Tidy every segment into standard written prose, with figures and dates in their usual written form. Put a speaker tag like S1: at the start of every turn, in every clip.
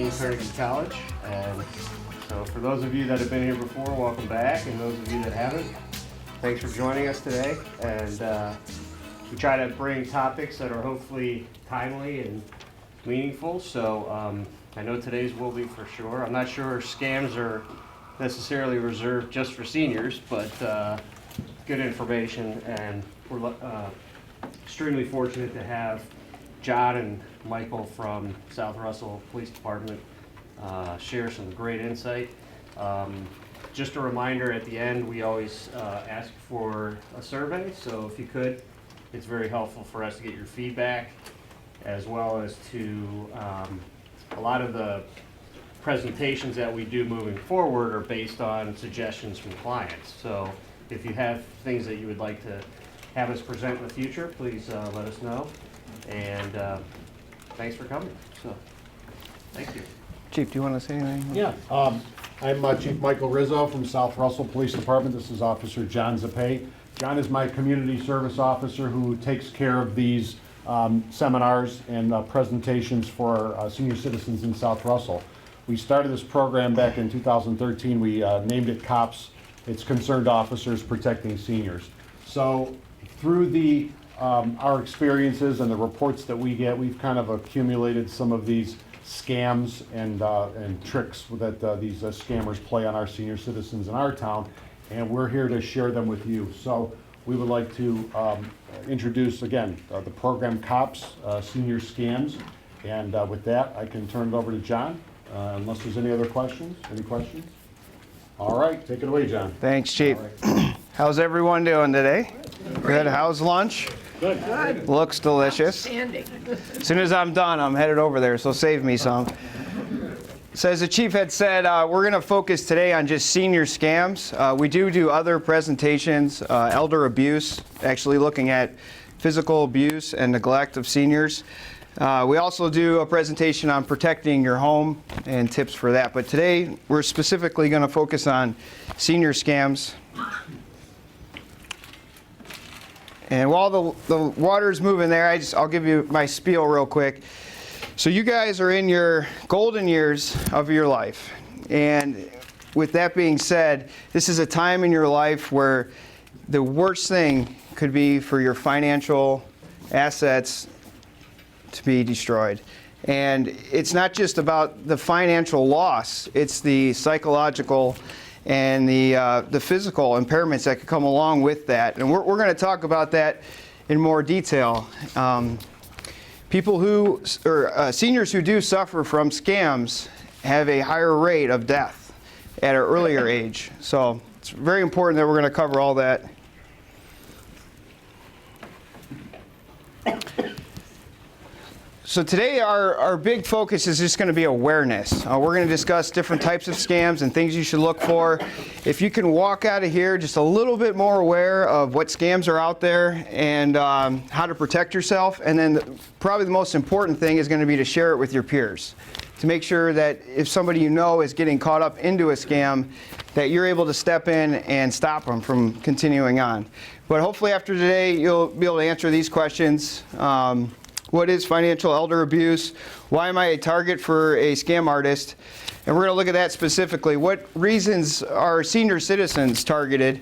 S1: 2019 Carnegie College. And so for those of you that have been here before, welcome back. And those of you that haven't, thanks for joining us today. And we try to bring topics that are hopefully timely and meaningful. So I know today's will be for sure. I'm not sure scams are necessarily reserved just for seniors, but good information. And we're extremely fortunate to have John and Michael from South Russell Police Department share some great insight. Just a reminder, at the end we always ask for a survey, so if you could, it's very helpful for us to get your feedback, as well as to a lot of the presentations that we do moving forward are based on suggestions from clients. So if you have things that you would like to have us present in the future, please let us know. And thanks for coming. So, thank you.
S2: Chief, do you want to say anything?
S3: Yeah, I'm Chief Michael Rizzo from South Russell Police Department. This is Officer John Zapay. John is my community service officer who takes care of these seminars and presentations for senior citizens in South Russell. We started this program back in 2013. We named it COPS. It's Concerned Officers Protecting Seniors. So through the our experiences and the reports that we get, we've kind of accumulated some of these scams and tricks that these scammers play on our senior citizens in our town, and we're here to share them with you. So we would like to introduce again the program COPS, Senior Scams, and with that I can turn it over to John unless there's any other questions. Any questions? All right, take it away, John.
S2: Thanks, Chief.
S3: Right.
S2: How's everyone doing today? Good. How's lunch?
S3: Good.
S4: Good.
S2: Looks delicious.
S4: Outstanding.
S2: As soon as I'm done, I'm headed over there, so save me some. So as the chief had said, we're going to focus today on just senior scams. We do other presentations, elder abuse, actually looking at physical abuse and neglect of seniors. We also do a presentation on protecting your home and tips for that. But today, we're specifically going to focus on senior scams. And while the water's moving there, I'll give you my spiel real quick. So you guys are in your golden years of your life. And with that being said, this is a time in your life where the worst thing could be for your financial assets to be destroyed. And it's not just about the financial loss, it's the psychological and the physical impairments that could come along with that. And we're going to talk about that in more detail. Seniors who do suffer from scams have a higher rate of death at an earlier age. So it's very important that we're going to cover all that. So today our big focus is just going to be awareness. We're going to discuss different types of scams and things you should look for. If you can walk out of here just a little bit more aware of what scams are out there and how to protect yourself, and then probably the most important thing is going to be to share it with your peers, to make sure that if somebody you know is getting caught up into a scam, that you're able to step in and stop them from continuing on. But hopefully after today you'll be able to answer these questions. What is financial elder abuse? Why am I a target for a scam artist? And we're going to look at that specifically. What reasons are senior citizens targeted?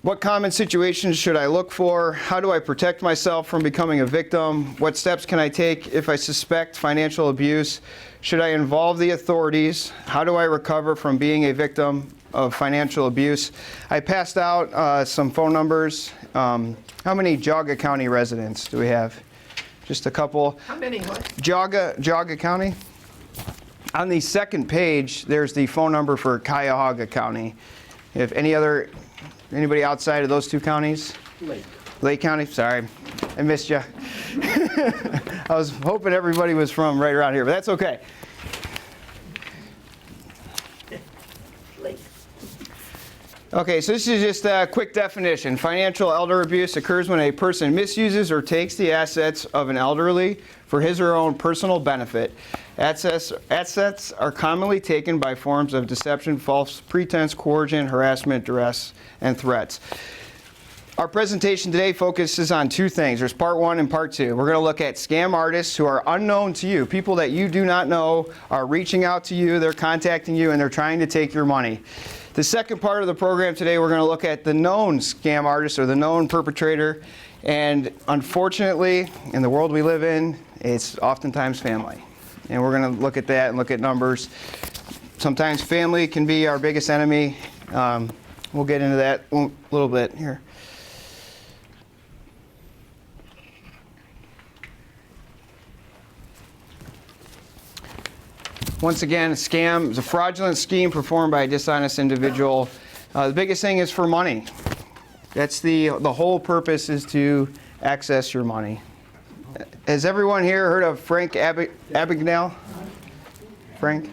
S2: What common situations should I look for? How do I protect myself from becoming a victim? What steps can I take if I suspect financial abuse? Should I involve the authorities? How do I recover from being a victim of financial abuse? I passed out some phone numbers. How many Geauga County residents do we have? Just a couple.
S4: How many what?
S2: Geauga County. On the second page, there's the phone number for Cuyahoga County. If anybody outside of those two counties? Lake County, sorry, I missed you. I was hoping everybody was from right around here, but that's okay. Okay, so this is just a quick definition. Financial elder abuse occurs when a person misuses or takes the assets of an elderly for his or her own personal benefit. Assets are commonly taken by forms of deception, false pretense, coercion, harassment, duress, and threats. Our presentation today focuses on two things. There's part one and part two. We're going to look at scam artists who are unknown to you, people that you do not know are reaching out to you, they're contacting you, and they're trying to take your money. The second part of the program today, we're going to look at the known scam artist or the known perpetrator. And unfortunately, in the world we live in, it's oftentimes family. And we're going to look at that and look at numbers. Sometimes family can be our biggest enemy. We'll get into that a little bit here. Once again, a scam is a fraudulent scheme performed by a dishonest individual. The biggest thing is for money. That's the whole purpose is to access your money. Has everyone here heard of Frank Abagnale? Frank?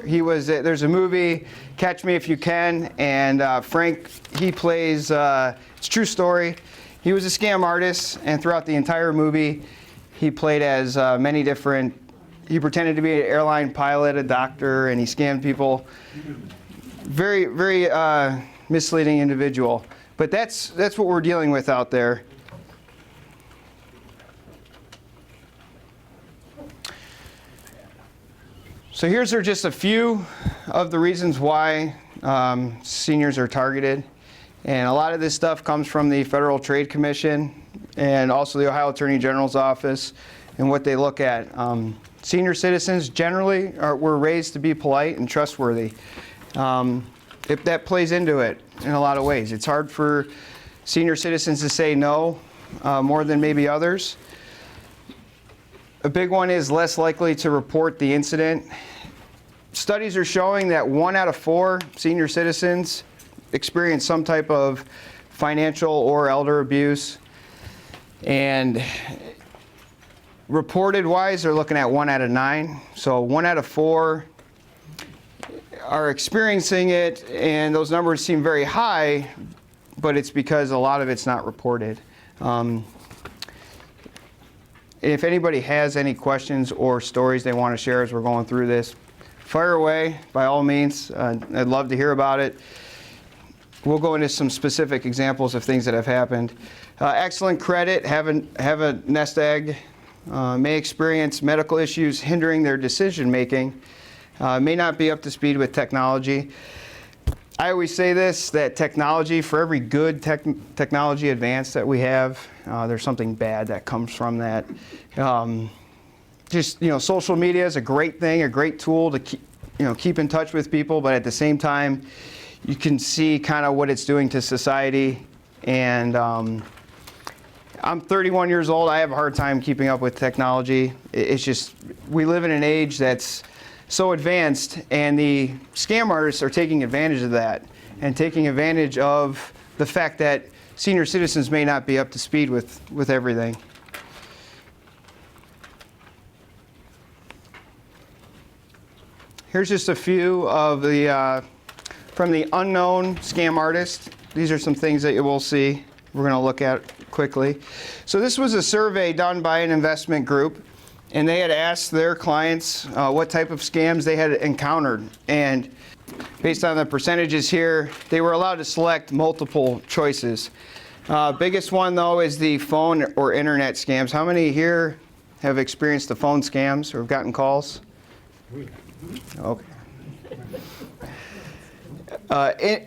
S2: There's a movie, Catch Me If You Can, and Frank, he plays, it's a true story. He was a scam artist, and throughout the entire movie, he played as many different. He pretended to be an airline pilot, a doctor, and he scammed people. Very, very misleading individual. But that's what we're dealing with out there. So here's just a few of the reasons why seniors are targeted. And a lot of this stuff comes from the Federal Trade Commission and also the Ohio Attorney General's office and what they look at. Senior citizens generally were raised to be polite and trustworthy. That plays into it in a lot of ways. It's hard for senior citizens to say no more than maybe others. A big one is less likely to report the incident. Studies are showing that 1 out of 4 senior citizens experience some type of financial or elder abuse. And reported wise, they're looking at 1 out of 9. So 1 out of 4 are experiencing it, and those numbers seem very high, but it's because a lot of it's not reported. If anybody has any questions or stories they want to share as we're going through this, fire away by all means. I'd love to hear about it. We'll go into some specific examples of things that have happened. Excellent credit, have a nest egg. May experience medical issues hindering their decision making, may not be up to speed with technology. I always say this, that technology, for every good technology advance that we have, there's something bad that comes from that. Social media is a great thing, a great tool to keep in touch with people, but at the same time, you can see kind of what it's doing to society. And I'm 31 years old. I have a hard time keeping up with technology. It's just, we live in an age that's so advanced, and the scam artists are taking advantage of that and taking advantage of the fact that senior citizens may not be up to speed with everything. Here's just a few of the from the unknown scam artist. These are some things that you will see. We're going to look at quickly. So this was a survey done by an investment group, and they had asked their clients what type of scams they had encountered. And based on the percentages here, they were allowed to select multiple choices. Biggest one, though, is the phone or internet scams. How many here have experienced the phone scams or have gotten calls? Okay.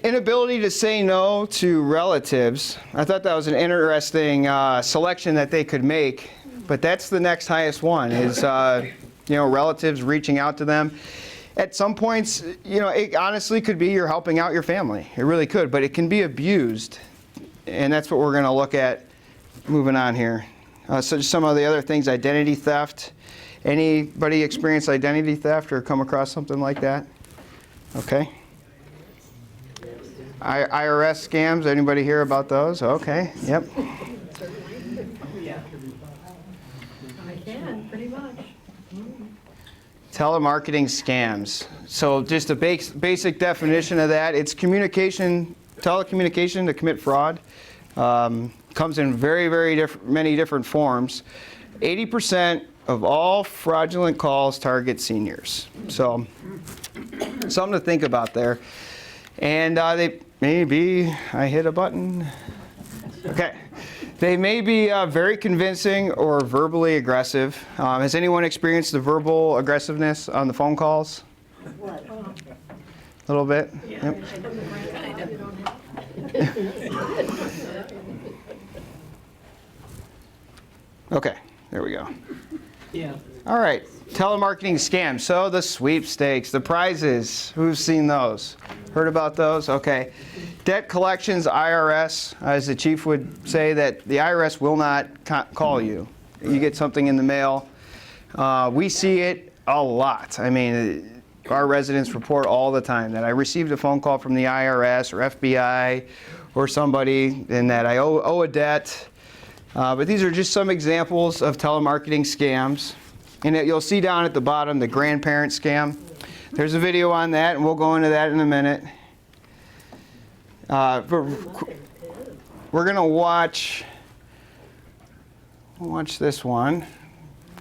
S2: Inability to say no to relatives. I thought that was an interesting selection that they could make, but that's the next highest one is relatives reaching out to them. At some points, it honestly could be you're helping out your family. It really could, but it can be abused, and that's what we're going to look at moving on here. So some of the other things, identity theft. Anybody experience identity theft or come across something like that? Okay. IRS scams, anybody hear about those? Okay, yep.
S4: I can, pretty much.
S2: Telemarketing scams. So just a basic definition of that, it's telecommunication to commit fraud. Comes in very, very many different forms. 80% of all fraudulent calls target seniors. So something to think about there. And they maybe I hit a button. Okay. They may be very convincing or verbally aggressive. Has anyone experienced the verbal aggressiveness on the phone calls? A little bit? Yep. Okay, there we go.
S5: Yeah.
S2: All right, telemarketing scams. So the sweepstakes, the prizes, who's seen those? Heard about those? Okay. Debt collections, IRS, as the chief would say, that the IRS will not call you. You get something in the mail. We see it a lot. I mean, our residents report all the time that I received a phone call from the IRS or FBI or somebody and that I owe a debt. But these are just some examples of telemarketing scams. And you'll see down at the bottom the grandparent scam. There's a video on that, and we'll go into that in a minute. We're going to watch this one.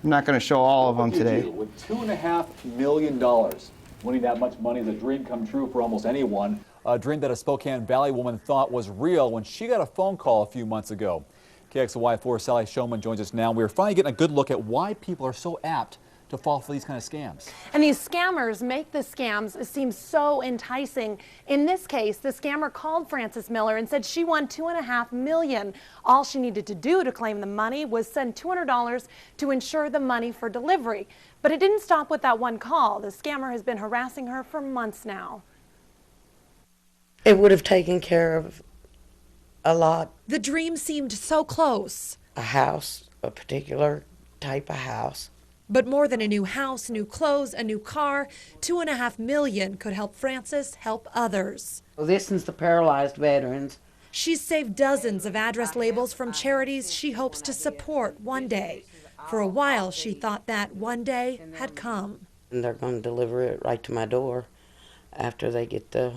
S2: I'm not going to show all of them today.
S6: With $2.5 million. Winning that much money is a dream come true for almost anyone. A dream that a Spokane Valley woman thought was real when she got a phone call a few months ago. KXLY4 Sally Showman joins us now. We're finally getting a good look at why people are so apt to fall for these kind of scams.
S7: And these scammers make the scams seem so enticing. In this case, the scammer called Frances Miller and said she won $2.5 million. All she needed to do to claim the money was send $200 to ensure the money for delivery. But it didn't stop with that one call. The scammer has been harassing her for months now.
S8: It would have taken care of a lot.
S9: The dream seemed so close.
S8: A house, a particular type of house.
S9: But more than a new house, new clothes, a new car, $2.5 million could help Frances help others.
S8: This is the paralyzed veterans.
S9: She's saved dozens of address labels from charities she hopes to support one day. For a while, she thought that one day had come.
S8: And they're going to deliver it right to my door after they get the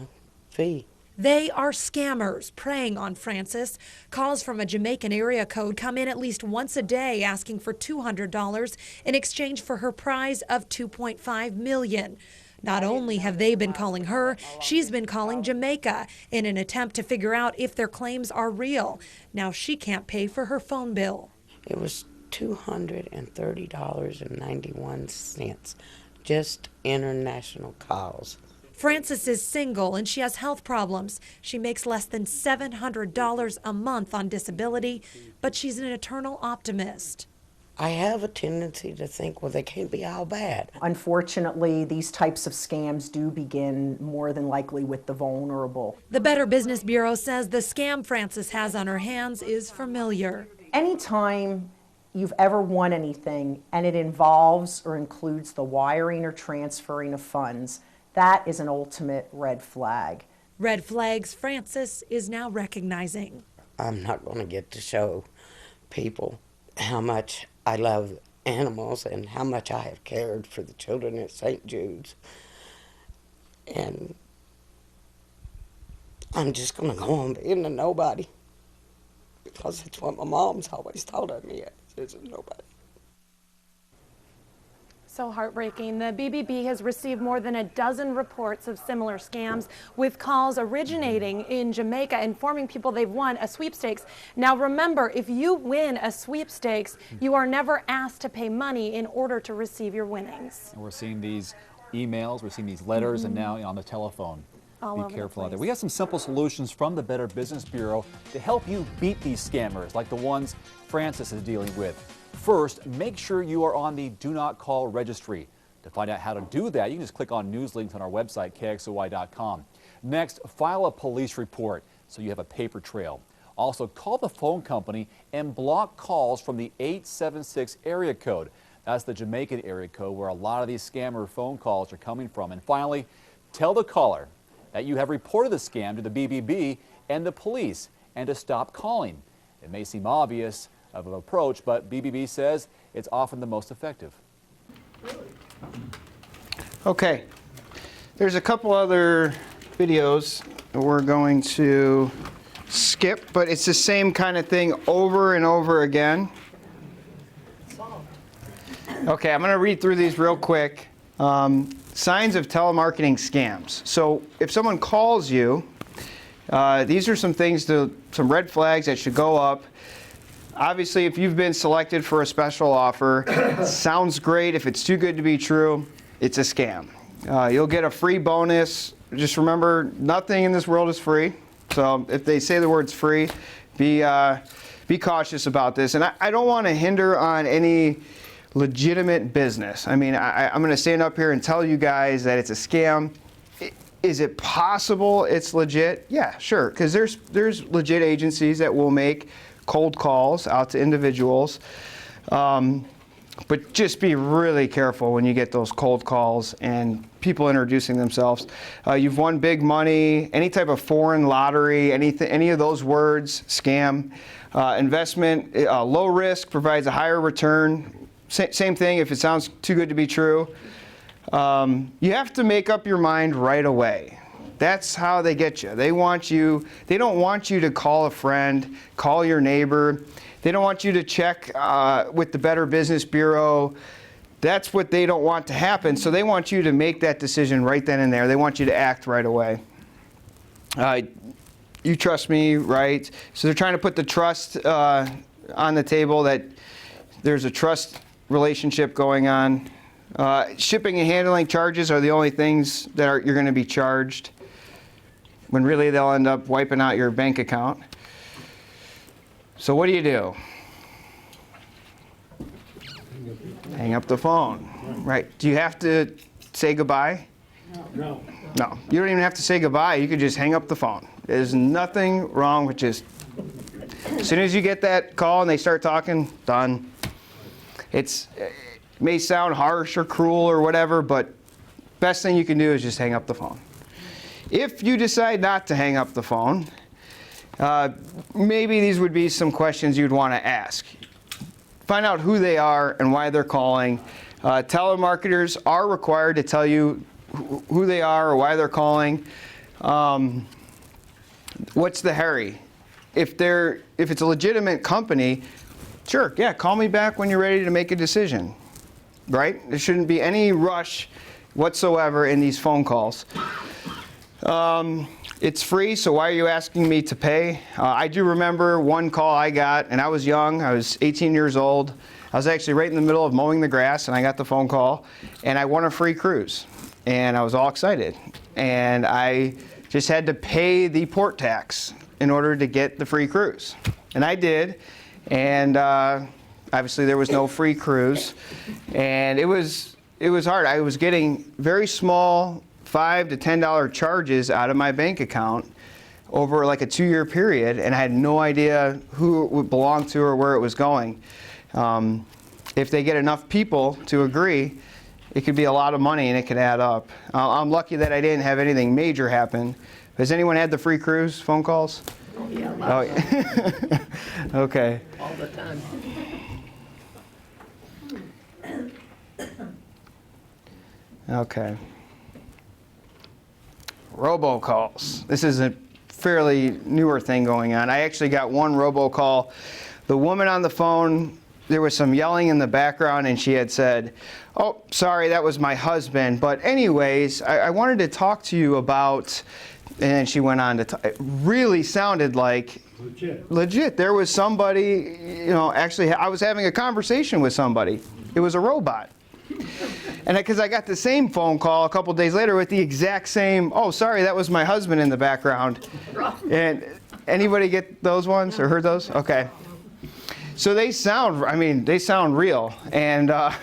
S8: fee.
S9: They are scammers preying on Frances. Calls from a Jamaican area code come in at least once a day asking for $200 in exchange for her prize of $2.5 million. Not only have they been calling her, she's been calling Jamaica in an attempt to figure out if their claims are real. Now she can't pay for her phone bill.
S8: It was $230.91, just international calls.
S9: Frances is single and she has health problems. She makes less than $700 a month on disability, but she's an eternal optimist.
S8: I have a tendency to think, well, they can't be all bad.
S10: Unfortunately, these types of scams do begin more than likely with the vulnerable.
S9: The Better Business Bureau says the scam Frances has on her hands is familiar.
S10: Anytime you've ever won anything and it involves or includes the wiring or transferring of funds, that is an ultimate red flag.
S9: Red flags Frances is now recognizing.
S8: I'm not going to get to show people how much I love animals and how much I have cared for the children at St. Jude's. And I'm just going to go on being a nobody because it's what my mom's always told me, is a nobody.
S7: So heartbreaking. The BBB has received more than a dozen reports of similar scams, with calls originating in Jamaica informing people they've won a sweepstakes. Now remember, if you win a sweepstakes, you are never asked to pay money in order to receive your winnings.
S6: And we're seeing these emails, we're seeing these letters, and now on the telephone. Be careful out there. We have some simple solutions from the Better Business Bureau to help you beat these scammers like the ones Frances is dealing with. First, make sure you are on the Do Not Call registry. To find out how to do that, you can just click on news links on our website, KXOY.com. Next, file a police report so you have a paper trail. Also, call the phone company and block calls from the 876 area code. That's the Jamaican area code where a lot of these scammer phone calls are coming from. And finally, tell the caller that you have reported the scam to the BBB and the police and to stop calling. It may seem obvious of an approach, but BBB says it's often the most effective.
S2: Okay, there's a couple other videos that we're going to skip, but it's the same kind of thing over and over again. Okay, I'm going to read through these real quick. Signs of telemarketing scams. So if someone calls you These are some things, some red flags that should go up. Obviously, if you've been selected for a special offer, sounds great. If it's too good to be true, it's a scam. You'll get a free bonus. Just remember, nothing in this world is free. So if they say the word's free, be cautious about this. And I don't want to hinder on any legitimate business. I mean, I'm going to stand up here and tell you guys that it's a scam. Is it possible it's legit? Yeah, sure. Because there's legit agencies that will make cold calls out to individuals. But just be really careful when you get those cold calls and people introducing themselves. You've won big money, any type of foreign lottery, any of those words, scam. Investment, low risk, provides a higher return. Same thing, if it sounds too good to be true. You have to make up your mind right away. That's how they get you. They don't want you to call a friend, call your neighbor. They don't want you to check with the Better Business Bureau. That's what they don't want to happen. So they want you to make that decision right then and there. They want you to act right away. You trust me, right? So they're trying to put the trust on the table, that there's a trust relationship going on. Shipping and handling charges are the only things that you're going to be charged, when really they'll end up wiping out your bank account. So what do? Hang up the phone, right? Do you have to say goodbye?
S3: No.
S2: No, you don't even have to say goodbye. You could just hang up the phone. There's nothing wrong with just, as soon as you get that call and they start talking, done. It may sound harsh or cruel or whatever, but best thing you can do is just hang up the phone. If you decide not to hang up the phone, maybe these would be some questions you'd want to ask. Find out who they are and why they're calling. Telemarketers are required to tell you who they are or why they're calling. What's the hurry? If it's a legitimate company, sure, yeah, call me back when you're ready to make a decision, right? There shouldn't be any rush whatsoever in these phone calls. It's free, so why are you asking me to pay? I do remember one call I got, and I was young. I was 18 years old. I was actually right in the middle of mowing the grass, and I got the phone call, and I won a free cruise. And I was all excited. And I just had to pay the port tax in order to get the free cruise. And I did. And obviously there was no free cruise. And it was hard. I was getting very small $5 to $10 charges out of my bank account over like a 2-year period, and I had no idea who it would belong to or where it was going. If they get enough people to agree, it could be a lot of money and it could add up. I'm lucky that I didn't have anything major happen. Has anyone had the free cruise phone calls?
S4: Oh, yeah,
S2: Oh, yeah. Okay.
S4: all the time.
S2: Okay. Robocalls. This is a fairly newer thing going on. I actually got one robocall. The woman on the phone, there was some yelling in the background, and she had said, "Oh, sorry, that was my husband. But anyways, I wanted to talk to you about," and then she went on to talk. It really sounded like legit. There was somebody, actually, I was having a conversation with somebody. It was a robot. And because I got the same phone call a couple days later with the exact same, "Oh, sorry, that was my husband" in the background. And anybody get those ones or heard those? Okay. So they sound real. And
S4: Well,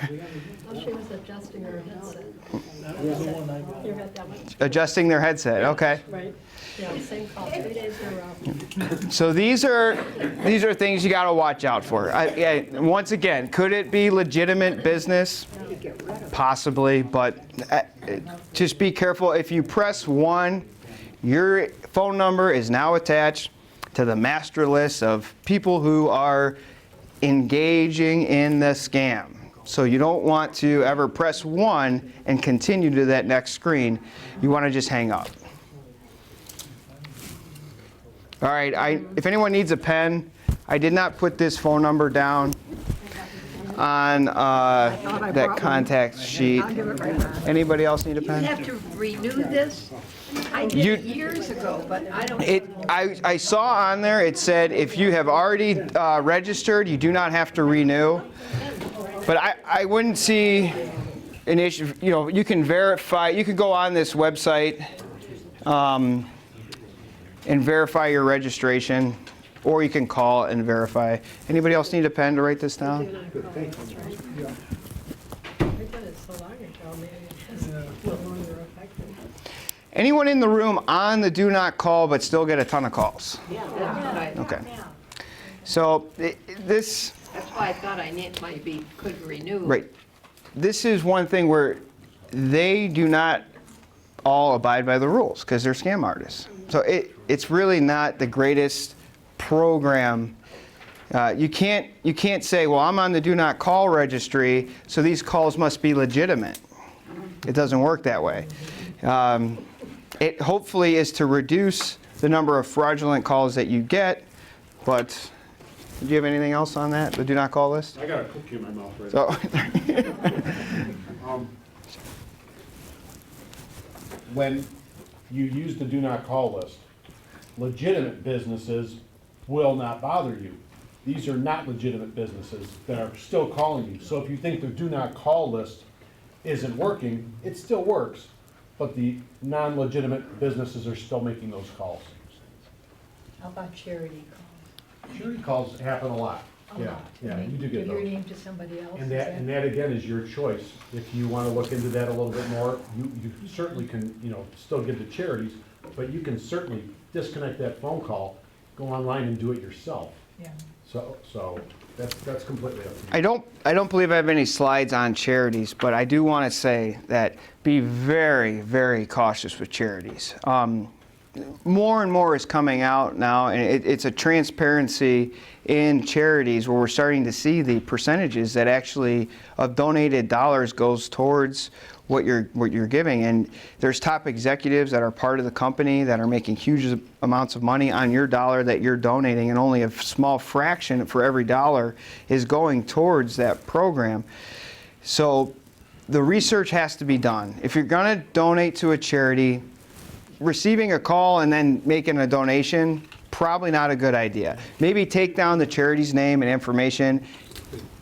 S4: she was adjusting her headset. You heard that one?
S2: adjusting their headset, okay.
S4: Right. Yeah, same call, 3 days in a row.
S2: So these are things you got to watch out for. Once again, could it be legitimate business? Possibly, but just be careful. If you press 1, your phone number is now attached to the master list of people who are engaging in the scam. So you don't want to ever press 1 and continue to that next screen. You want to just hang up. All right, if anyone needs a pen, I did not put this phone number down. on that contact sheet.
S4: I'll give it right back.
S2: Anybody else need a
S5: You
S2: pen?
S5: have to renew this? I did it years ago, but I don't.
S2: I saw on there, it said if you have already registered, you do not have to renew. But I wouldn't see an issue, you know, you can verify, you can go on this website and verify your registration, or you can call and verify. Anybody else need a pen to write this down?
S4: We did it so long ago, maybe it's no longer effective.
S2: Anyone in the room on the do not call but still get a ton of calls? Okay. So this,
S5: That's why I thought could renew.
S2: right, this is one thing where they do not all abide by the rules because they're scam artists. So it's really not the greatest program. You can't say, well, I'm on the do not call registry, so these calls must be legitimate. It doesn't work that way. It hopefully is to reduce the number of fraudulent calls that you get, but do you have anything else on that, the do not call list?
S3: I got a cookie in my mouth right
S2: So,
S3: now. When you use the do not call list, legitimate businesses will not bother you. These are not legitimate businesses that are still calling you. So if you think the do not call list isn't working, it still works, but the non-legitimate businesses are still making those calls.
S4: How about charity calls?
S3: Charity calls happen a lot. Yeah, you do get
S4: Give your
S3: those.
S4: name to somebody else.
S3: And that again is your choice. If you want to look into that a little bit more, you certainly can, still give to charities, but you can certainly disconnect that phone call, go online and do it yourself.
S4: Yeah.
S3: So that's completely up to you.
S2: I don't believe I have any slides on charities, but I do want to say that be very, very cautious with charities. More and more is coming out now, and it's a transparency in charities where we're starting to see the percentages that actually of donated dollars goes towards what you're giving. And there's top executives that are part of the company that are making huge amounts of money on your dollar that you're donating, and only a small fraction for every dollar is going towards that program. So the research has to be done. If you're going to donate to a charity, receiving a call and then making a donation, probably not a good idea. Maybe take down the charity's name and information,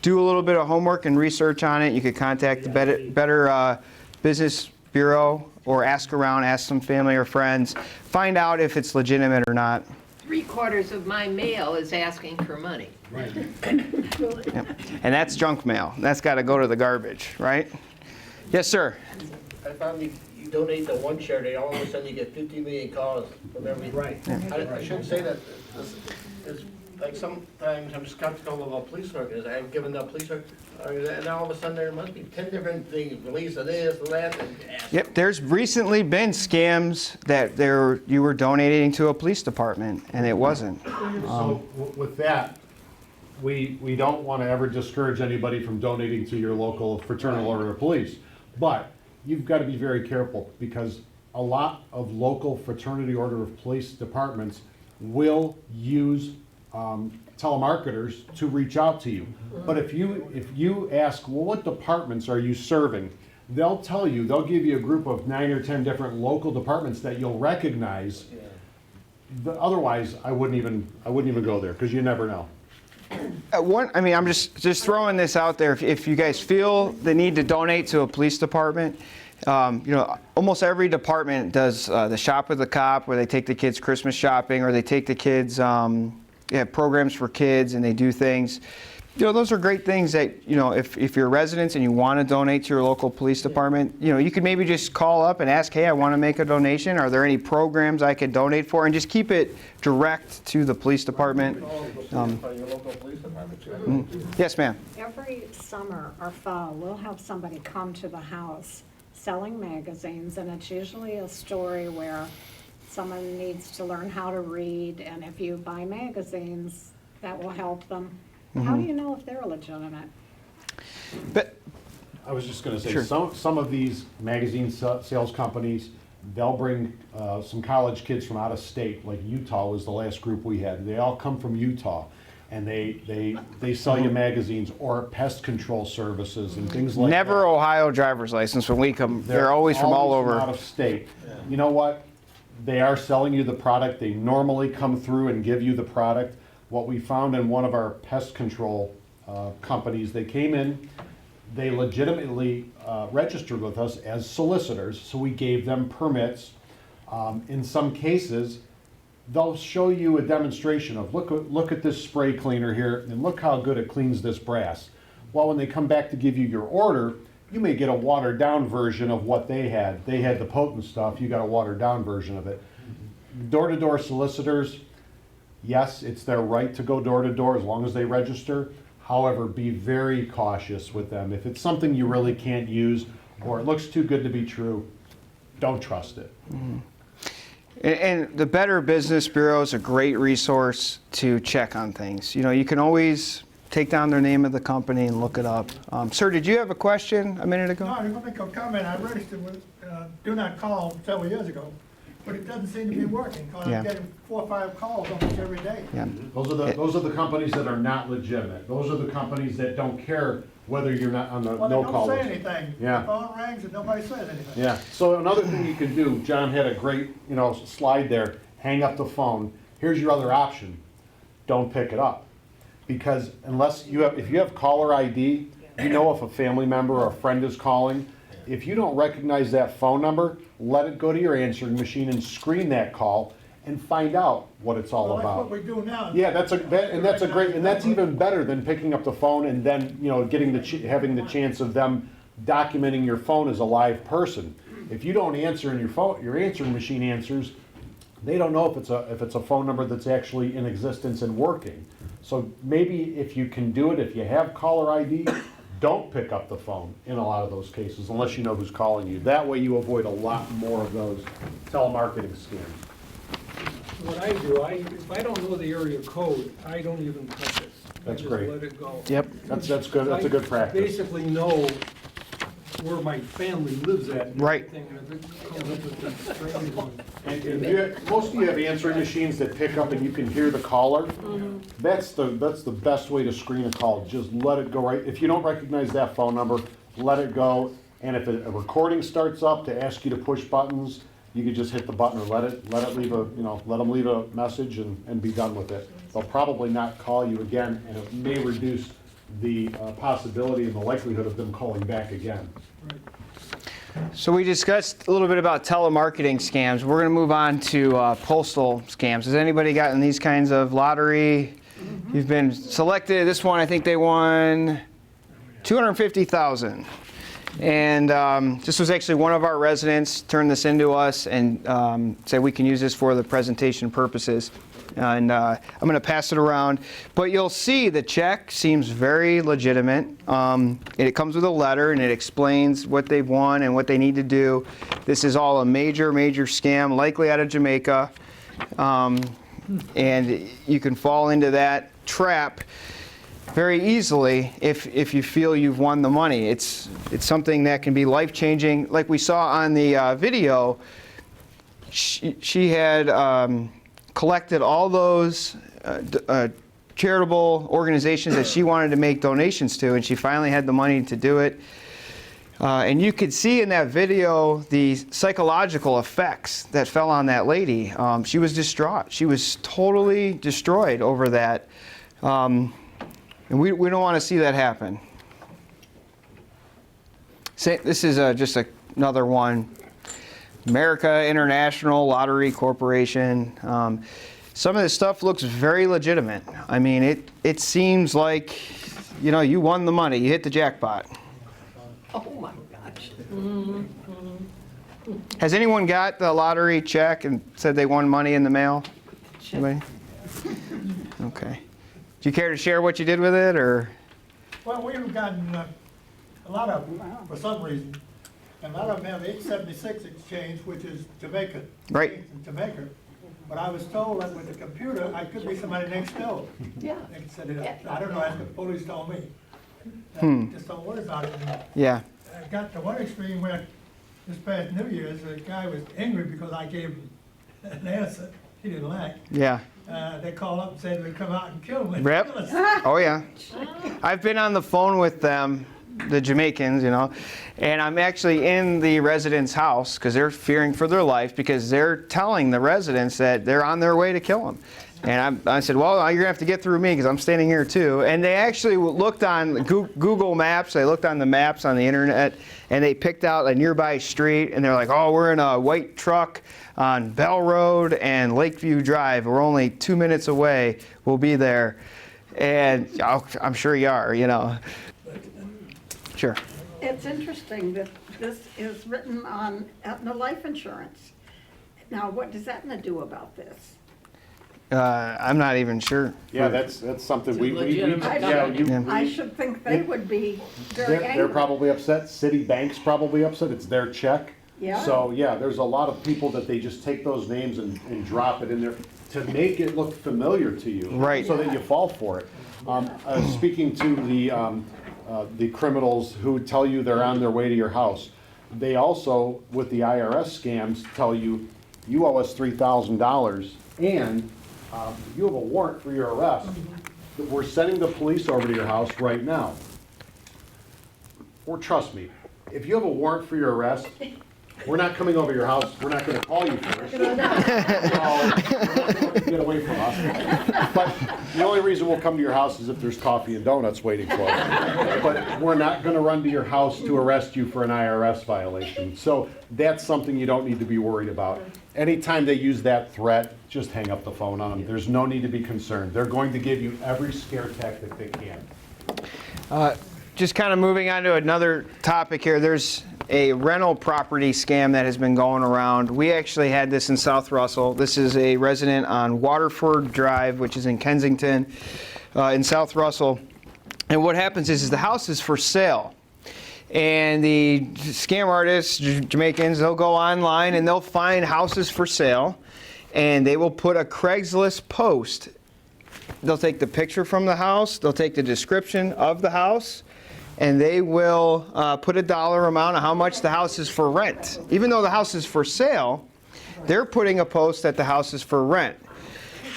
S2: do a little bit of homework and research on it. You could contact the Better Business Bureau or ask around, ask some family or friends, find out if it's legitimate or not.
S5: 3/4 of my mail is asking for money.
S3: Right.
S2: Yep. And that's junk mail. That's got to go to the garbage, right? Yes, sir.
S11: I found you donate to one charity, all of a sudden you get 50 million calls from every. Right. I shouldn't say that. It's like sometimes I'm skeptical of a police organization. I've given the police organization, and all of a sudden there must be 10 different things, release of this, of that.
S2: Yep. There's recently been scams that you were donating to a police department, and it wasn't.
S3: So with that, we don't want to ever discourage anybody from donating to your local fraternal order of police. But you've got to be very careful, because a lot of local fraternity order of police departments will use telemarketers to reach out to you. But if you ask, well, what departments are you serving? They'll tell you, they'll give you a group of 9 or 10 different local departments that you'll recognize. Otherwise, I wouldn't even go there, because you never know.
S2: I'm just throwing this out there. If you guys feel the need to donate to a police department, almost every department does the Shop with the Cop, where they take the kids Christmas shopping, or they take the kids, they have programs for kids, and they do things. Those are great things that, if you're residents and you want to donate to your local police department, you could maybe just call up and ask, hey, I want to make a donation. Are there any programs I could donate for? And just keep it direct to the police department. Yes, ma'am.
S12: Every summer or fall, we'll have somebody come to the house selling magazines, and it's usually a story where someone needs to learn how to read, and if you buy magazines, that will help them. How do you know if they're legitimate?
S2: But
S3: I was just going to say,
S2: Sure.
S3: some of these magazine sales companies, they'll bring some college kids from out of state, like Utah was the last group we had. They all come from Utah. and they sell you magazines or pest control services and things like that.
S2: Never Ohio driver's license when we come. They're always from all over.
S3: Out of state. You know what? They are selling you the product. They normally come through and give you the product. What we found in one of our pest control companies, they came in, they legitimately registered with us as solicitors, so we gave them permits. In some cases, they'll show you a demonstration of, look at this spray cleaner here, and look how good it cleans this brass. Well, when they come back to give you your order, you may get a watered down version of what they had. They had the potent stuff, you got a watered down version of it. Door-to-door solicitors, yes, it's their right to go door-to-door as long as they register. However, be very cautious with them. If it's something you really can't use or it looks too good to be true, don't trust it.
S2: Mm-hmm. And the Better Business Bureau is a great resource to check on things. You know, you can always take down their name of the company and look it up. Sir, did you have a question a minute ago?
S13: No, I was going to make a comment. I registered with Do Not Call several years ago, but it doesn't seem to be working. Because I'm getting 4 or 5 calls almost every day.
S2: Yeah.
S3: Those are the companies that are not legitimate. Those are the companies that don't care whether you're not on the
S13: Well,
S3: no
S13: they
S3: call
S13: don't say
S3: list.
S13: anything.
S3: Yeah.
S13: The phone rings and nobody says anything.
S3: Yeah. So another thing you can do, John had a great, slide there. Hang up the phone. Here's your other option. Don't pick it up, because if you have caller ID, you know if a family member or a friend is calling. If you don't recognize that phone number, let it go to your answering machine and screen that call and find out what it's all
S13: Well,
S3: about.
S13: that's what we do now.
S3: Yeah, that's even better than picking up the phone and then having the chance of them documenting your phone as a live person. If you don't answer and your answering machine answers, they don't know if it's a phone number that's actually in existence and working. So maybe if you can do it, if you have caller ID, don't pick up the phone in a lot of those cases unless you know who's calling you. That way you avoid a lot more of those telemarketing scams.
S14: What I do, if I don't know the area code, I don't even touch it.
S3: That's
S14: I just
S3: great.
S14: let it go.
S3: Yep, that's good. That's a good practice.
S14: I basically know where my family lives at. And
S2: Right.
S14: everything, and if it comes up with the strange one.
S3: And most of you have answering machines that pick up and you can hear the caller. That's the best way to screen a call. Just let it go right. If you don't recognize that phone number, let it go. And if a recording starts up to ask you to push buttons, you could just hit the button or let them leave a message and be done with it. They'll probably not call you again, and it may reduce the possibility and the likelihood of them calling back again.
S2: So we discussed a little bit about telemarketing scams. We're going to move on to postal scams. Has anybody gotten these kinds of lottery? You've been selected. This one, I think they won $250,000. And this was actually one of our residents turned this into us and said we can use this for the presentation purposes. And I'm going to pass it around. But you'll see the check seems very legitimate. It comes with a letter and it explains what they've won and what they need to do. This is all a major, major scam, likely out of Jamaica. And you can fall into that trap very easily if you feel you've won the money. It's something that can be life-changing. Like we saw on the video, she had collected all those charitable organizations that she wanted to make donations to, and she finally had the money to do it. And you could see in that video the psychological effects that fell on that lady. She was distraught. She was totally destroyed over that. And we don't want to see that happen. This is just another one. America International Lottery Corporation. Some of this stuff looks very legitimate. I mean, it seems like, you won the money. You hit the jackpot.
S5: Oh my gosh.
S2: Has anyone got the lottery check and said they won money in the mail? Anybody? Okay. Do you care to share what you did with it, or?
S13: Well, we've gotten a lot of, for some reason, and a lot of them have 876 exchange, which is Jamaica.
S2: Right.
S13: In Jamaica. But I was told that with the computer, I could be somebody next door.
S5: Yeah.
S13: They set it up. I don't know, as the police told me. Just don't worry about it.
S2: Yeah.
S13: I got to one extreme where this past New Year's, the guy was angry because I gave him an answer he didn't like.
S2: Yeah.
S13: they call up and say they come out and kill them.
S2: Yep. Oh yeah. I've been on the phone with them, the Jamaicans, you know, and I'm actually in the resident's house because they're fearing for their life because they're telling the residents that they're on their way to kill them. And I said, well, you're gonna have to get through me because I'm standing here too. And they actually looked on Google Maps. They looked on the maps on the internet, and they picked out a nearby street. And they're like, oh, we're in a white truck on Bell Road and Lakeview Drive. We're only 2 minutes away. We'll be there. And I'm sure you are, you know. Sure.
S12: It's interesting that this is written on Aetna life insurance. Now, what does Aetna do about this?
S2: I'm not even sure.
S3: Yeah, that's something
S12: I should think they would be very angry.
S3: They're probably upset. Citibank's probably upset. It's their check.
S12: Yeah.
S3: So, yeah, there's a lot of people that they just take those names and drop it in there to make it look familiar to you.
S2: Right.
S3: So that you fall for it. Speaking to the criminals who tell you they're on their way to your house, they also, with the IRS scams, tell you, you owe us $3,000 and you have a warrant for your arrest. We're sending the police over to your house right now. Or trust me, if you have a warrant for your arrest, we're not coming over to your house. We're not going to call you first. Get away from us. But the only reason we'll come to your house is if there's coffee and donuts waiting for us. But we're not going to run to your house to arrest you for an IRS violation. So that's something you don't need to be worried about. Anytime they use that threat, just hang up the phone on them. There's no need to be concerned. They're going to give you every scare tactic they can.
S2: Just kind of moving on to another topic here. There's a rental property scam that has been going around. We actually had this in South Russell. This is a resident on Waterford Drive, which is in Kensington, in South Russell. And what happens is the house is for sale. And the scam artists, Jamaicans, they'll go online and they'll find houses for sale. And they will put a Craigslist post. They'll take the picture from the house. They'll take the description of the house. And they will put a dollar amount of how much the house is for rent. Even though the house is for sale, they're putting a post that the house is for rent.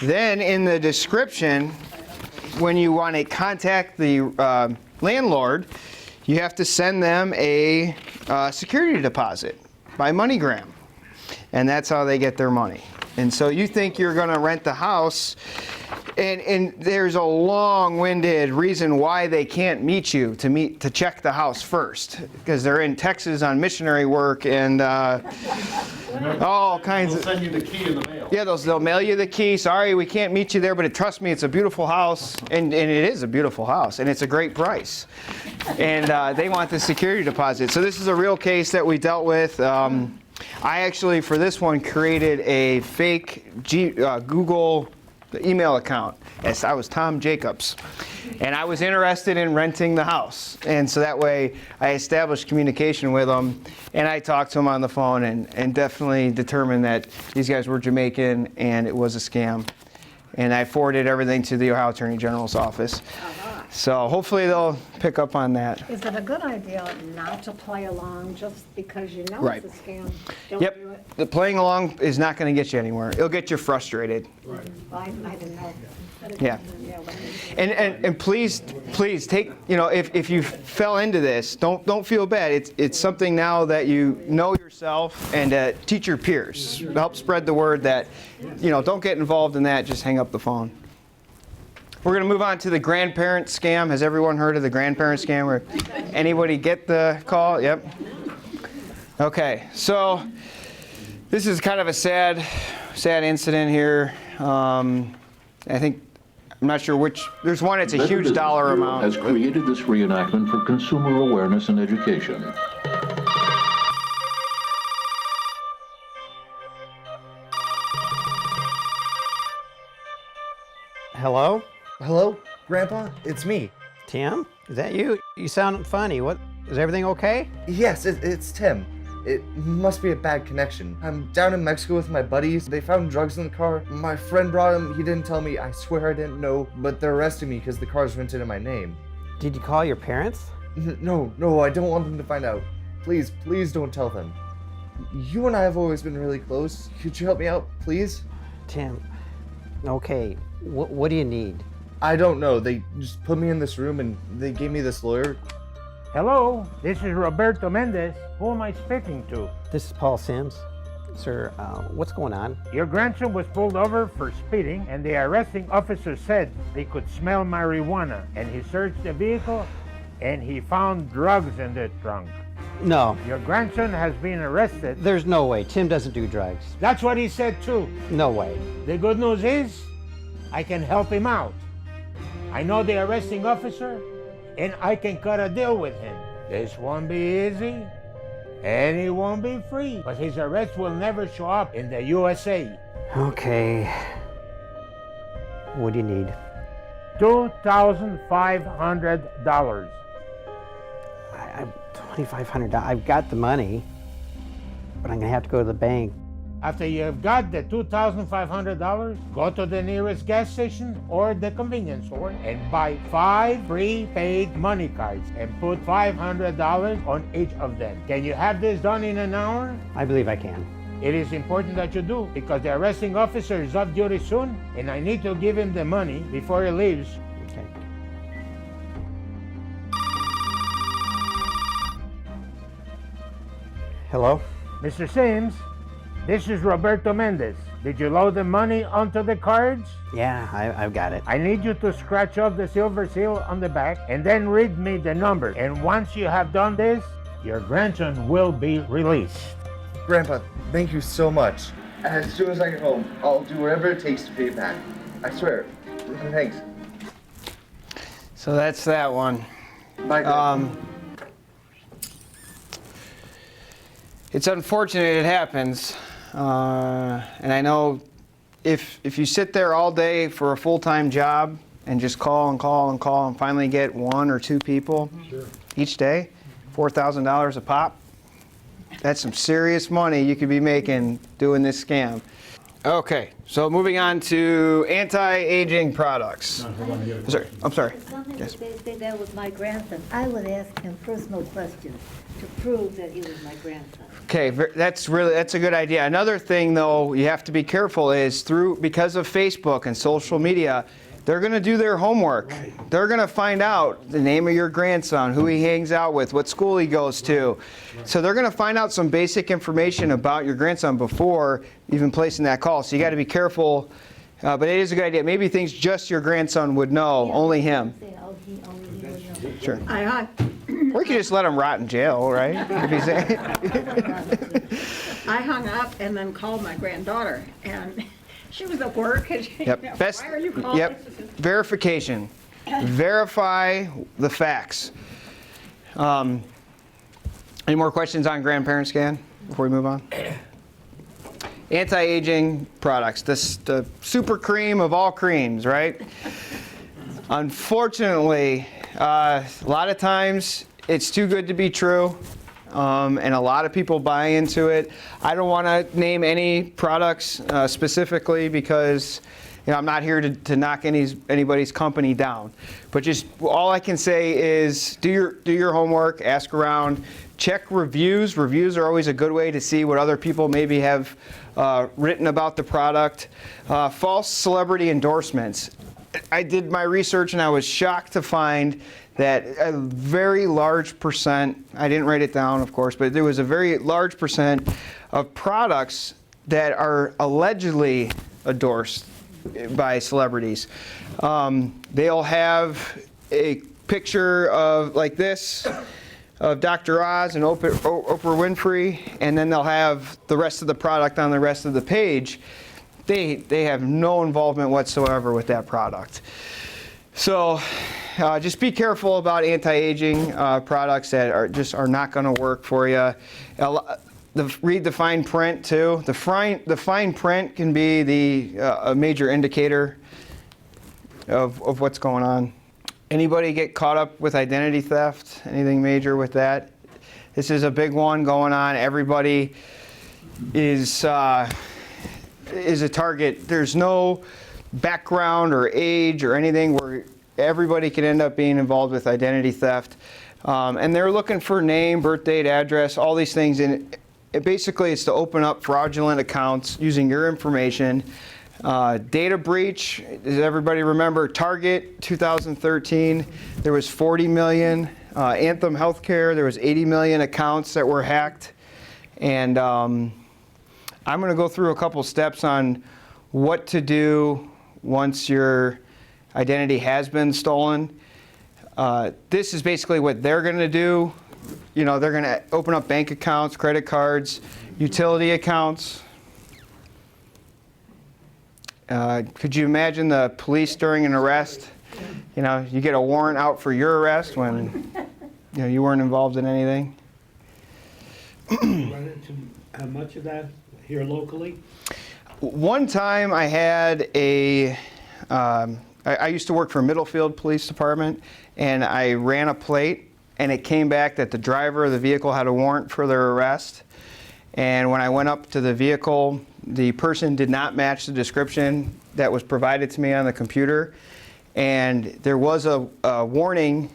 S2: Then in the description, when you want to contact the landlord, you have to send them a security deposit by MoneyGram. And that's how they get their money. And so you think you're going to rent the house, and there's a long-winded reason why they can't meet you to check the house first, because they're in Texas on missionary work and all kinds of.
S3: They'll send you the key in the mail.
S2: Yeah, they'll mail you the key. Sorry, we can't meet you there, but trust me, it's a beautiful house, and it is a beautiful house, and it's a great price. And they want the security deposit. So this is a real case that we dealt with. I actually, for this one, created a fake Google email account. Yes, I was Tom Jacobs. And I was interested in renting the house. And so that way I established communication with them, and I talked to them on the phone and definitely determined that these guys were Jamaican and it was a scam. And I forwarded everything to the Ohio Attorney General's office. So hopefully they'll pick up on that.
S12: Is it a good idea not to play along just because you know
S2: Right.
S12: it's a scam? Don't
S2: Yep,
S12: do it.
S2: the playing along is not going to get you anywhere. It'll get you frustrated.
S12: I didn't know.
S2: Yeah. And please take, if you fell into this, don't feel bad. It's something now that you know yourself, and teach your peers. Help spread the word that, don't get involved in that. Just hang up the phone. We're going to move on to the grandparent scam. Has everyone heard of the grandparent scam? Where anybody get the call? Yep. Okay, so this is kind of a sad incident here. I'm not sure which. There's one. It's a huge dollar amount.
S15: Has created this reenactment for consumer awareness and education.
S16: Hello? Hello, Grandpa? It's me. Tim? Is that you? You sound funny. What? Is everything okay?
S17: Yes, it's Tim. It must be a bad connection. I'm down in Mexico with my buddies. They found drugs in the car. My friend brought them. He didn't tell me. I swear I didn't know. But they're arresting me because the car's rented in my name.
S16: Did you call your parents?
S17: No, I don't want them to find out. Please don't tell them. You and I have always been really close. Could you help me out, please?
S16: Tim, Okay, what do you need?
S17: I don't know. They just put me in this room and they gave me this lawyer.
S18: Hello, this is Roberto Mendez. Who am I speaking to?
S16: This is Paul Sims. Sir, what's going on?
S18: Your grandson was pulled over for speeding, and the arresting officer said they could smell marijuana. And he searched the vehicle, and he found drugs in the trunk.
S16: No.
S18: Your grandson has been arrested.
S16: There's no way. Tim doesn't do drugs.
S18: That's what he said too.
S16: No way.
S18: The good news is, I can help him out. I know the arresting officer, and I can cut a deal with him. This won't be easy, and he won't be free, but his arrest will never show up in the USA.
S16: Okay. What do you need?
S18: $2,500.
S16: I'm $2,500. I've got the money, but I'm gonna have to go to the bank.
S18: After you've got the $2,500, go to the nearest gas station or the convenience store and buy 5 prepaid money cards and put $500 on each of them. Can you have this done in an hour?
S16: I believe I can.
S18: It is important that you do because the arresting officer is off duty soon and I need to give him the money before he leaves.
S16: Okay. Hello?
S18: Mr. Sims, this is Roberto Mendez. Did you load the money onto the cards?
S16: Yeah, I've got it.
S18: I need you to scratch off the silver seal on the back and then read me the numbers. And once you have done this, your grandson will be released.
S17: Grandpa, thank you so much. As soon as I get home, I'll do whatever it takes to pay it back. I swear. Thanks.
S2: So that's that one.
S17: Bye, Grandpa.
S2: It's unfortunate it happens, and I know if you sit there all day for a full-time job and just call and call and call and finally get 1 or 2 people each day, $4,000 a pop, that's some serious money you could be making doing this scam. Okay, so moving on to anti-aging products. I'm sorry.
S19: Something
S2: Yes.
S19: that they say that was my grandson. I would ask him personal questions to prove that he was my grandson.
S2: Okay, that's a good idea. Another thing, though, you have to be careful is because of Facebook and social media, they're going to do their homework. Right. They're going to find out the name of your grandson, who he hangs out with, what school he goes to. Right. So they're going to find out some basic information about your grandson before even placing that call. So you got to be careful. But it is a good idea. Maybe things just your grandson would know, only him. Sure.
S5: I
S2: Or you could just let him rot in jail, right? If he's
S5: I hung up and then called my granddaughter, and she was at work. And she,
S2: Yep.
S5: Why are you calling?
S2: Yep. Verification. Verify the facts. Any more questions on grandparent scan before we move on? Anti-aging products. The super cream of all creams, right? Unfortunately, a lot of times it's too good to be true, and a lot of people buy into it. I don't want to name any products specifically because I'm not here to knock anybody's company down. But just all I can say is do your homework, ask around, check reviews. Reviews are always a good way to see what other people maybe have written about the product. False celebrity endorsements. I did my research and I was shocked to find that a very large percent, I didn't write it down of course, but there was a very large percent of products that are allegedly endorsed by celebrities. They'll have a picture of like this of Dr. Oz and Oprah Winfrey, and then they'll have the rest of the product on the rest of the page. They have no involvement whatsoever with that product. So just be careful about anti-aging products that are not going to work for you. Read the fine print too. The fine print can be a major indicator of what's going on. Anybody get caught up with identity theft? Anything major with that? This is a big one going on. Everybody is a target. There's no background or age or anything where everybody can end up being involved with identity theft. And they're looking for name, birth date, address, all these things. And basically it's to open up fraudulent accounts using your information. Data breach, does everybody remember Target 2013? There was 40 million. Anthem Healthcare, there was 80 million accounts that were hacked. And I'm going to go through a couple steps on what to do once your identity has been stolen. This is basically what they're going to do. You know, they're going to open up bank accounts, credit cards, utility accounts. Could you imagine the police during an arrest? You know, you get a warrant out for your arrest when you weren't involved in anything.
S20: Run into much of that here locally?
S2: One time I had I used to work for Middlefield Police Department, and I ran a plate, and it came back that the driver of the vehicle had a warrant for their arrest. And when I went up to the vehicle, the person did not match the description that was provided to me on the computer. And there was a warning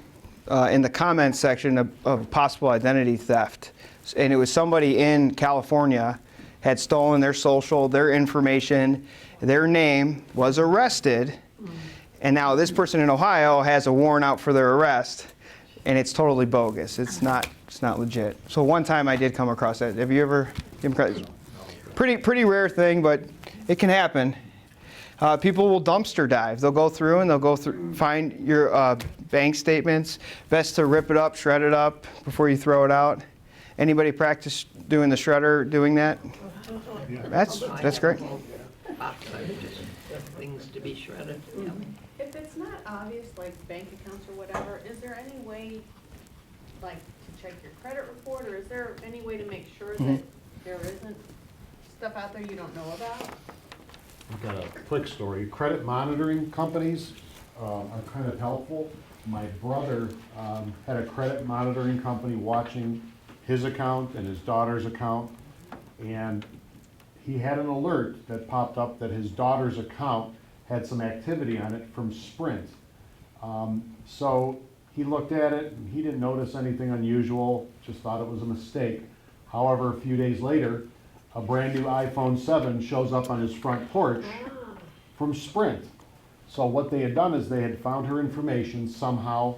S2: in the comments section of possible identity theft. And it was somebody in California had stolen their social, their information, their name, was arrested. And now this person in Ohio has a warrant out for their arrest, and it's totally bogus. It's not legit. So one time I did come across that. Have you ever come across it? Pretty rare thing, but it can happen. People will dumpster dive. They'll go through and find your bank statements. Best to rip it up, shred it up before you throw it out. Anybody practice doing the shredder, doing that? That's great.
S5: Things to be shredded.
S21: If it's not obvious, like bank accounts or whatever, is there any way, like, to check your credit report, or is there any way to make sure that there isn't stuff out there you don't know about?
S3: I've got a quick story. Credit monitoring companies are kind of helpful. My brother had a credit monitoring company watching his account and his daughter's account, and he had an alert that popped up that his daughter's account had some activity on it from Sprint. So he looked at it and he didn't notice anything unusual, just thought it was a mistake. However, a few days later, a brand new iPhone 7 shows up on his front porch from Sprint. So what they had done is they had found her information somehow.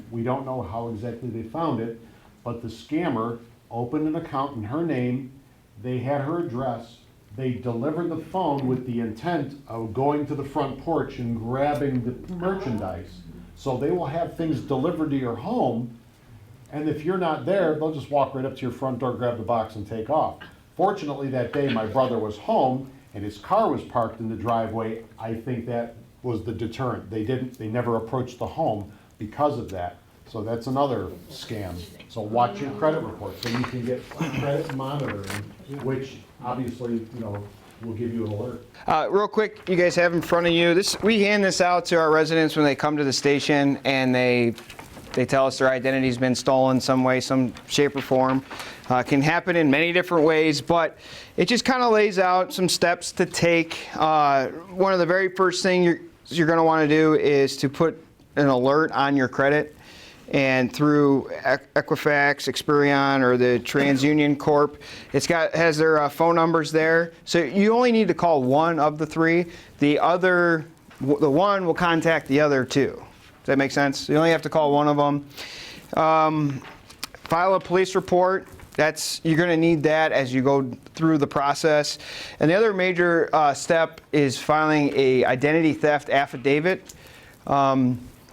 S3: We don't know how exactly they found it, but the scammer opened an account in her name. They had her address. They delivered the phone with the intent of going to the front porch and grabbing the merchandise. So they will have things delivered to your home, and if you're not there, they'll just walk right up to your front door, grab the box, and take off. Fortunately, that day my brother was home and his car was parked in the driveway. I think that was the deterrent. They never approached the home because of that. So that's another scam. So watch your credit report so you can get credit monitoring, which obviously, will give you an alert.
S2: Real quick, you guys have in front of you, we hand this out to our residents when they come to the station, and they tell us their identity's been stolen some way, some shape or form. Can happen in many different ways, but it just kind of lays out some steps to take. One of the very first things you're going to want to do is to put an alert on your credit. And through Equifax, Experian, or the TransUnion Corp, has their phone numbers there. So you only need to call one of the three. The one will contact the other two. Does that make sense? You only have to call one of them. File a police report. You're going to need that as you go through the process. And the other major step is filing a identity theft affidavit.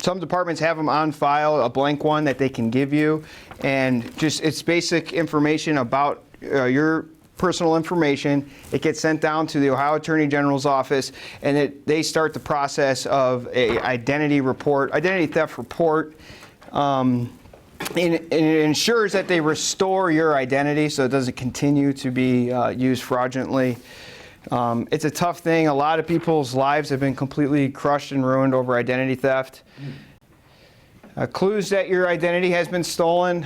S2: Some departments have them on file, a blank one that they can give you, and it's basic information about your personal information. It gets sent down to the Ohio Attorney General's office, and they start the process of a identity theft report. And it ensures that they restore your identity so it doesn't continue to be used fraudulently. It's a tough thing. A lot of people's lives have been completely crushed and ruined over identity theft. Clues that your identity has been stolen.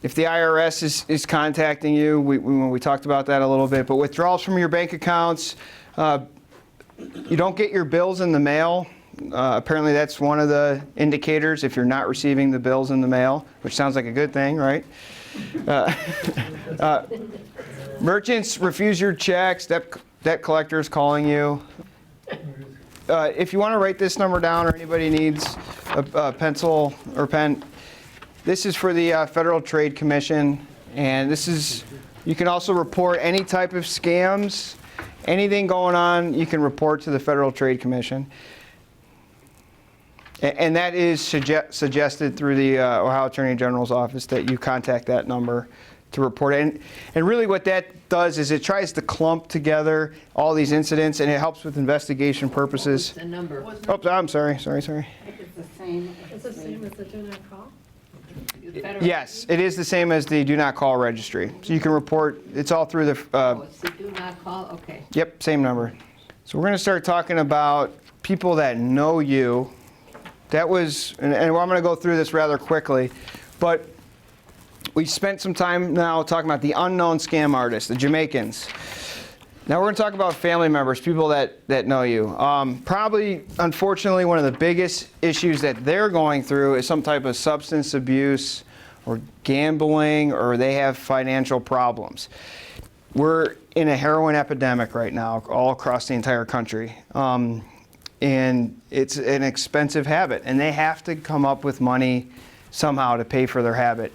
S2: If the IRS is contacting you, we talked about that a little bit, but withdrawals from your bank accounts, you don't get your bills in the mail. Apparently that's one of the indicators if you're not receiving the bills in the mail, which sounds like a good thing, right? Merchants refuse your checks, debt collector is calling you. If you want to write this number down, or anybody needs a pencil or pen, this is for the Federal Trade Commission, and this is, you can also report any type of scams, anything going on, you can report to the Federal Trade Commission. And that is suggested through the Ohio Attorney General's office that you contact that number to report it. And really what that does is it tries to clump together all these incidents, and it helps with investigation purposes.
S5: The number.
S2: Oh, I'm sorry.
S12: It's the same.
S4: It's the same as the do not call?
S2: Yes, it is the same as the do not call registry. So you can report, it's all through the...
S5: It's the do not call, okay.
S2: Yep, same number. So we're going to start talking about people that know you. That was, and I'm going to go through this rather quickly, but we spent some time now talking about the unknown scam artists, the Jamaicans. Now we're going to talk about family members, people that know you. Probably, unfortunately, one of the biggest issues that they're going through is some type of substance abuse or gambling, or they have financial problems. We're in a heroin epidemic right now all across the entire country. And it's an expensive habit, and they have to come up with money somehow to pay for their habit.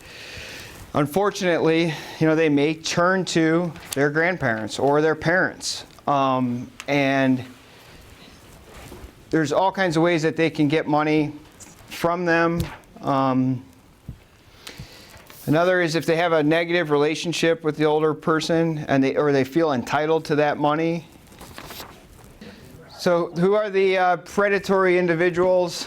S2: Unfortunately, they may turn to their grandparents or their parents, and there's all kinds of ways that they can get money from them. Another is if they have a negative relationship with the older person, and they feel entitled to that money. So who are the predatory individuals?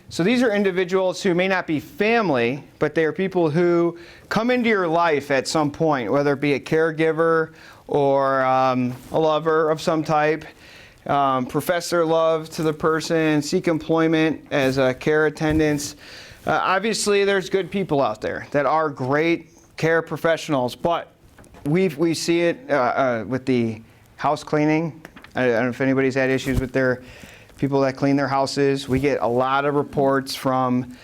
S2: So these are individuals who may not be family, but they are people who come into your life at some point, whether it be a caregiver or a lover of some type, profess their love to the person, seek employment as care attendants. Obviously, there's good people out there that are great care professionals, but we see it with the house cleaning. I don't know if anybody's had issues with their people that clean their houses. We get a lot of reports from,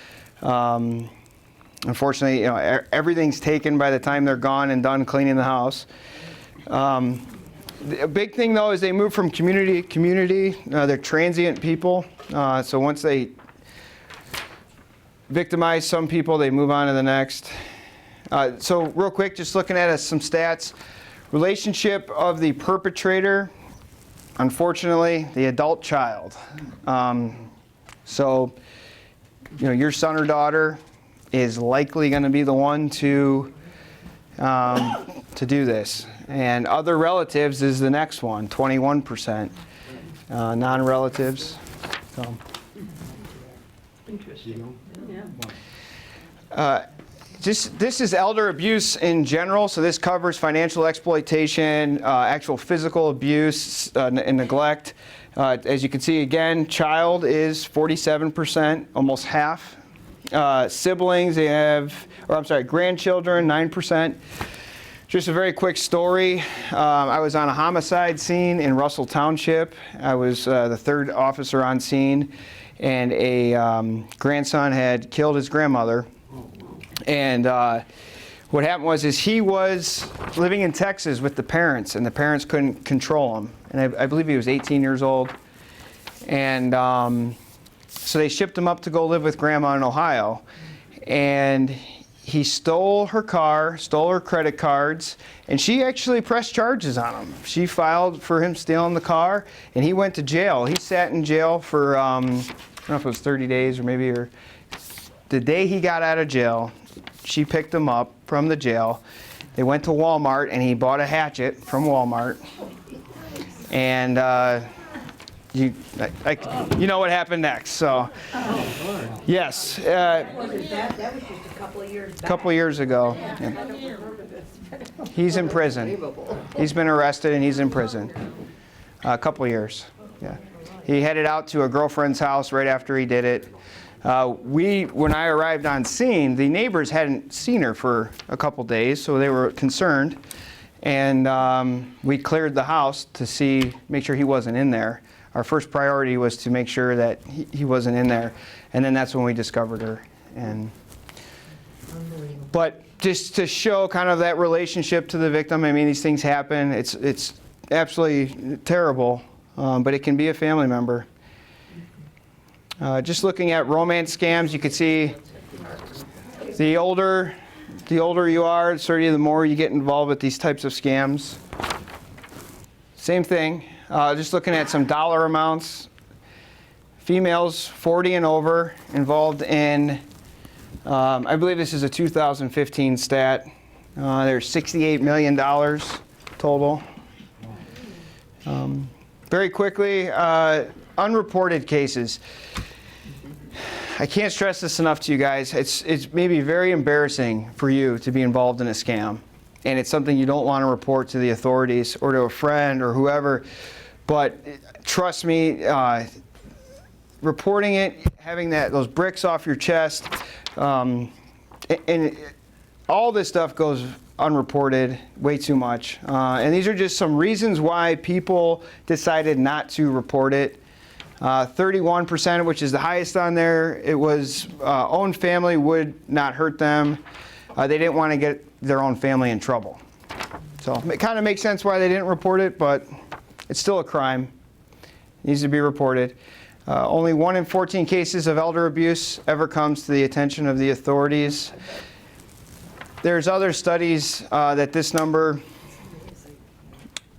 S2: unfortunately, everything's taken by the time they're gone and done cleaning the house. A big thing, though, is they move from community to community. They're transient people. So once they victimize some people, they move on to the next. So real quick, just looking at some stats. Relationship of the perpetrator, unfortunately, the adult child. So, your son or daughter is likely going to be the one to do this. And other relatives is the next one, 21%. Non-relatives. So.
S5: Interesting.
S2: Yeah. This is elder abuse in general, so this covers financial exploitation, actual physical abuse, and neglect. As you can see, again, child is 47%, almost half. Siblings, grandchildren, 9%. Just a very quick story. I was on a homicide scene in Russell Township. I was the third officer on scene, and a grandson had killed his grandmother. And what happened was he was living in Texas with the parents, and the parents couldn't control him. And I believe he was 18 years old. And so they shipped him up to go live with Grandma in Ohio. And he stole her car, stole her credit cards, and she actually pressed charges on him. She filed for him stealing the car, and he went to jail. He sat in jail for, I don't know if it was 30 days or maybe, or the day he got out of jail, she picked him up from the jail. They went to Walmart, and he bought a hatchet from Walmart. And you know what happened next. So, yes.
S5: That was just a couple of years back.
S2: Couple years ago. Yeah. He's in prison. He's been arrested, and he's in prison. A couple of years. Yeah. He headed out to a girlfriend's house right after he did it. When I arrived on scene, the neighbors hadn't seen her for a couple days, so they were concerned. And we cleared the house to make sure he wasn't in there. Our first priority was to make sure that he wasn't in there. And then that's when we discovered her. And But just to show kind of that relationship to the victim, I mean, these things happen. It's absolutely terrible, but it can be a family member. Just looking at romance scams, you can see the older you are, certainly the more you get involved with these types of scams. Same thing, just looking at some dollar amounts. Females 40 and over involved in, I believe this is a 2015 stat. There's $68 million total. Very quickly, unreported cases. I can't stress this enough to you guys. It's maybe very embarrassing for you to be involved in a scam. And it's something you don't want to report to the authorities or to a friend or whoever. But trust me, reporting it, having those bricks off your chest, and all this stuff goes unreported way too much. And these are just some reasons why people decided not to report it. 31%, which is the highest on there, it was own family would not hurt them. They didn't want to get their own family in trouble. So it kind of makes sense why they didn't report it, but it's still a crime. It needs to be reported. Only 1 in 14 cases of elder abuse ever comes to the attention of the authorities. There's other studies that this number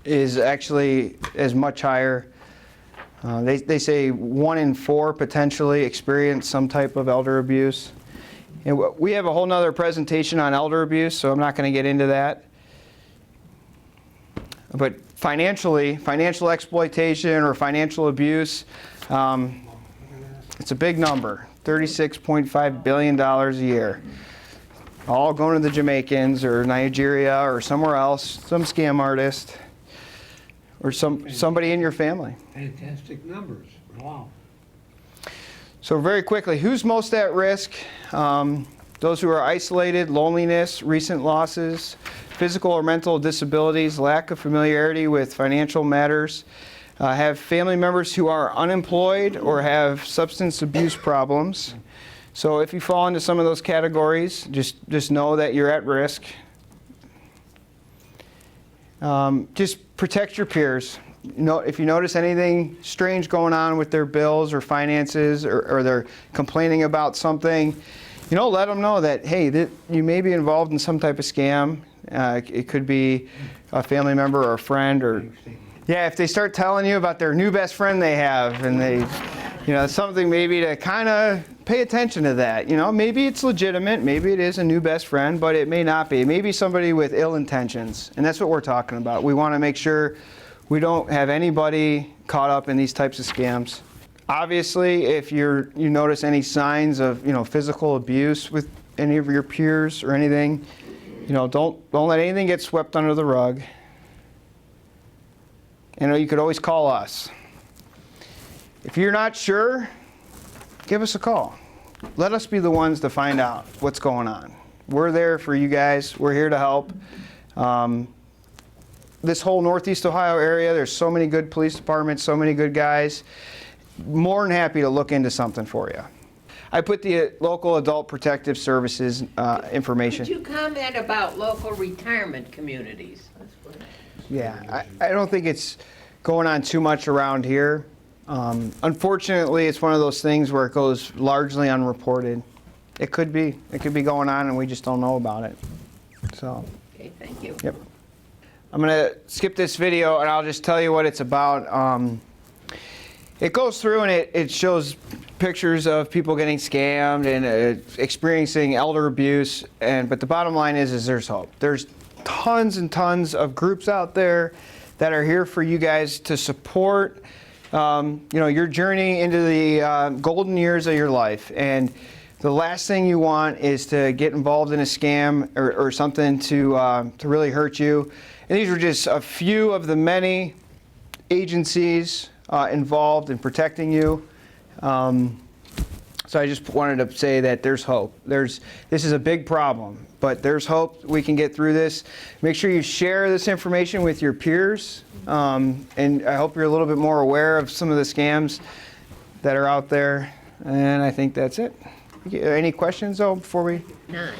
S2: is actually much higher. They say 1 in 4 potentially experience some type of elder abuse. And we have a whole nother presentation on elder abuse, so I'm not going to get into that. But financial exploitation or financial abuse, it's a big number, $36.5 billion a year. All going to the Jamaicans or Nigeria or somewhere else, some scam artist. Or somebody in your family.
S20: Fantastic numbers. Wow.
S2: So very quickly, who's most at risk? Those who are isolated, loneliness, recent losses, physical or mental disabilities, lack of familiarity with financial matters, have family members who are unemployed or have substance abuse problems. So if you fall into some of those categories, just know that you're at risk. Just protect your peers. If you notice anything strange going on with their bills or finances, or they're complaining about something, let them know that, hey, you may be involved in some type of scam. It could be a family member or a friend, or if they start telling you about their new best friend they have, and they, something maybe to kind of pay attention to that. Maybe it's legitimate, maybe it is a new best friend, but it may not be. It may be somebody with ill intentions, and that's what we're talking about. We want to make sure we don't have anybody caught up in these types of scams. Obviously, if you notice any signs of physical abuse with any of your peers or anything, don't let anything get swept under the rug. You could always call us. If you're not sure, give us a call. Let us be the ones to find out what's going on. We're there for you guys. We're here to help. This whole Northeast Ohio area, there's so many good police departments, so many good guys. More than happy to look into something for you. I put the local adult protective services information.
S5: Could you comment about local retirement communities?
S2: Yeah, I don't think it's going on too much around here. Unfortunately, it's one of those things where it goes largely unreported. It could be going on and we just don't know about it. So.
S5: Okay, thank you.
S2: Yep. I'm going to skip this video and I'll just tell you what it's about. It goes through and it shows pictures of people getting scammed and experiencing elder abuse. But the bottom line is there's hope. There's tons and tons of groups out there that are here for you guys to support your journey into the golden years of your life. And the last thing you want is to get involved in a scam or something to really hurt you. And these were just a few of the many agencies involved in protecting you. So I just wanted to say that there's hope. This is a big problem, but there's hope we can get through this. Make sure you share this information with your peers. And I hope you're a little bit more aware of some of the scams that are out there. And I think that's it. Any questions though before we?
S5: None.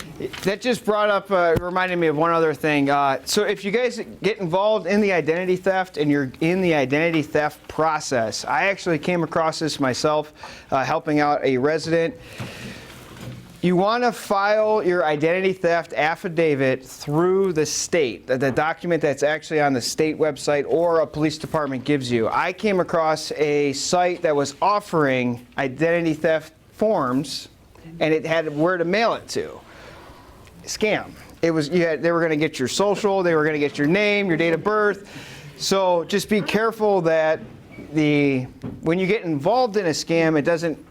S2: That just brought up, reminded me of one other thing. So if you guys get involved in the identity theft and you're in the identity theft process, I actually came across this myself, helping out a resident. You want to file your identity theft affidavit through the state, the document that's actually on the state website or a police department gives you. I came across a site that was offering identity theft forms, and it had where to mail it to. Scam. It was they were going to get your social, they were going to get your name, your date of birth. So just be careful that when you get involved in a scam, it doesn't.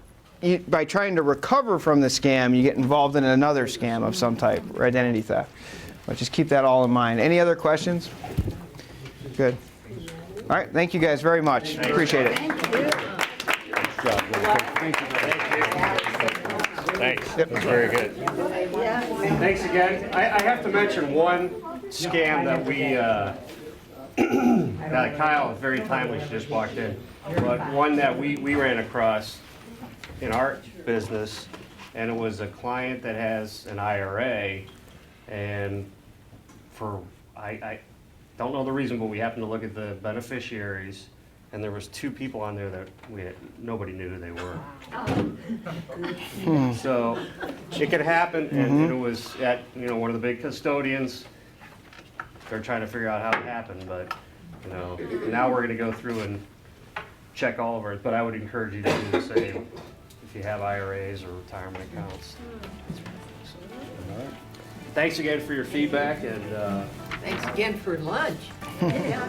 S2: By trying to recover from the scam, you get involved in another scam of some type, or identity theft. But just keep that all in mind. Any other questions? Good. All right, thank you guys very much. Appreciate it.
S1: Thank you. Thanks. That was very good. Thanks again. I have to mention one scam that we, Kyle, very timely, she just walked in, but one that we ran across in our business, and it was a client that has an IRA, and I don't know the reason, but we happened to look at the beneficiaries, and there was 2 people on there that nobody knew who they were. So it could happen, and it was at one of the big custodians. They're trying to figure out how it happened, but now we're going to go through and check all of ours. But I would encourage you to do the same if you have IRAs or retirement accounts. All right. Thanks again for your feedback, and
S5: Thanks again for lunch.
S1: yeah.